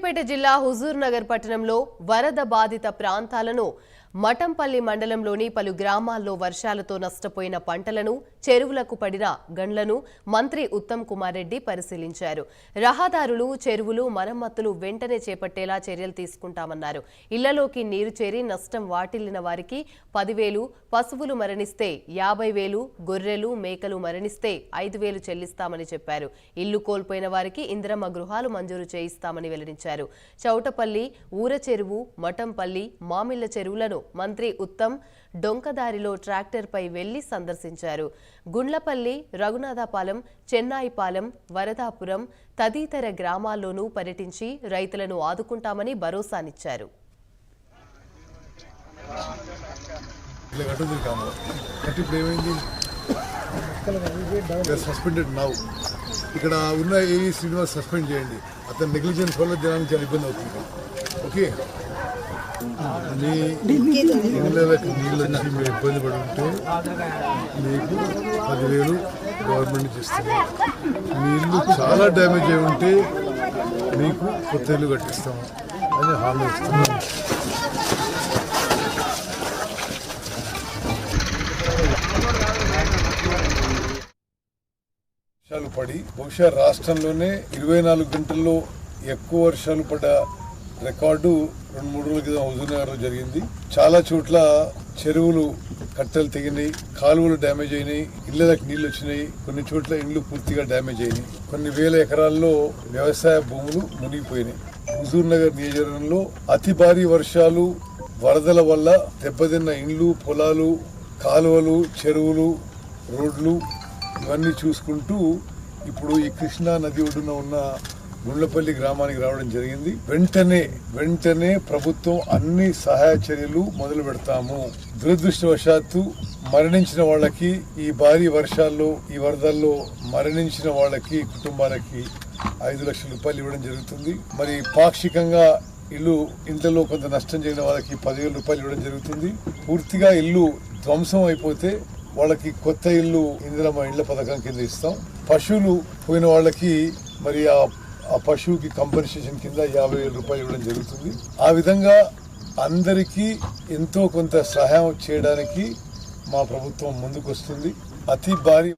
సూర్యాపేట జిల్లా హుజూర్ నగర్ పట్టణంలో వరద బాధిత ప్రాంతాలను మఠంపల్లి మండలంలోని పలు గ్రామాల్లో వర్షాలతో నష్టపోయిన పంటలను చెరువులకు పడిన గండ్లను మంత్రి ఉత్తమ్ కుమార్ రెడ్డి పరిశీలించారు. రహదారులు, చెరువులు మరమ్మతులు వెంటనే చేపట్టేలా చర్యలు తీసుకుంటామన్నారు. ఇళ్లలోకి నీరు చేరి నష్టం వాటిల్లిన వారికి 10,000, పశువులు మరణిస్తే 50,000, గొర్రెలు, మేకలు మరణిస్తే 5,000 చెల్లిస్తామని చెప్పారు. ఇల్లు కోల్పోయిన వారికి ఇందిరమ్మ గృహాలు మంజూరు చేయిస్తామని వెల్లడించారు. చౌటపల్లి, ఊర చెరువు, మఠంపల్లి, మామిళ్ల చెరువులను మంత్రి ఉత్తమ్ డొంకదారిలో ట్రాక్టర్పై వెళ్లి సందర్శించారు. గుండ్లపల్లి, రఘునాథపాలెం, చెన్నాయిపాలెం, వరదాపురం తదితర గ్రామాల్లోనూ పర్యటించి రైతులను ఆదుకుంటామని భరోసానిచ్చారు. ఇక్కడ ఉన్న ఏఈ శ్రీనివాస్ సస్పెండ్ చేయండి. అతను నెగ్లిజెన్స్ వల్ల జనానికి చాలా ఇబ్బంది అవుతుంది. ఓకే, మీ ఇళ్ళకి నీళ్ళు వచ్చి మీరు ఇబ్బంది పడి ఉంటే మీకు 10,000 గవర్నమెంట్ నుంచి ఇస్తుంది. మీ ఇల్లు చాలా డ్యామేజ్ అయి ఉంటే మీకు కొత్త ఇల్లు కట్టిస్తాము అని హామీ ఇస్తున్నాం. వర్షాలు పడి బహుశా రాష్ట్రంలోనే 24 గంటల్లో ఎక్కువ వర్షాలు పడ్డ రికార్డు 2-3 రోజుల క్రితం హుజూర్ నగర్లో జరిగింది. చాలా చోట్ల చెరువులు కట్టెలు తెగినాయి, కాలువలు డ్యామేజ్ అయినాయి, ఇళ్లకి నీళ్లు వచ్చినాయి. కొన్ని చోట్ల ఇండ్లు పూర్తిగా డ్యామేజ్ అయినాయి. కొన్ని వేల ఎకరాల్లో వ్యవసాయ భూములు మునిగిపోయినాయి. హుజూర్ నగర్ నియోజకవర్గంలో అతి భారీ వర్షాలు, వరదల వల్ల దెబ్బతిన్న ఇండ్లు, పొలాలు, కాలువలు, చెరువులు, రోడ్లు ఇవన్నీ చూసుకుంటూ ఇప్పుడు ఈ కృష్ణా నది ఒడ్డున ఉన్న గుండ్లపల్లి గ్రామానికి రావడం జరిగింది. వెంటనే ప్రభుత్వం అన్ని సహాయ చర్యలు మొదలు పెడతాము. దురదృష్టవశాత్తు మరణించిన వాళ్ళకి, ఈ భారీ వర్షాల్లో, ఈ వరదల్లో మరణించిన వాళ్ళకి, కుటుంబాలకి 5 లక్షల రూపాయలు ఇవ్వడం జరుగుతుంది. మరి పాక్షికంగా ఇంట్లో కొంత నష్టం జరిగిన వాళ్ళకి 10,000 రూపాయలు ఇవ్వడం జరుగుతుంది. పూర్తిగా ఇల్లు ధ్వంసం అయిపోతే వాళ్ళకి కొత్త ఇల్లు ఇందిరమ్మ ఇళ్ల పథకం కింద ఇస్తాం. పశువులు పోయిన వాళ్ళకి మరి ఆ పశువుకి కంపెన్సేషన్ కింద 50,000 రూపాయలు ఇవ్వడం జరుగుతుంది. ఆ విధంగా అందరికీ ఎంతో కొంత సహాయం చేయడానికి మా ప్రభుత్వం ముందుకు వస్తుంది. అతి భారీ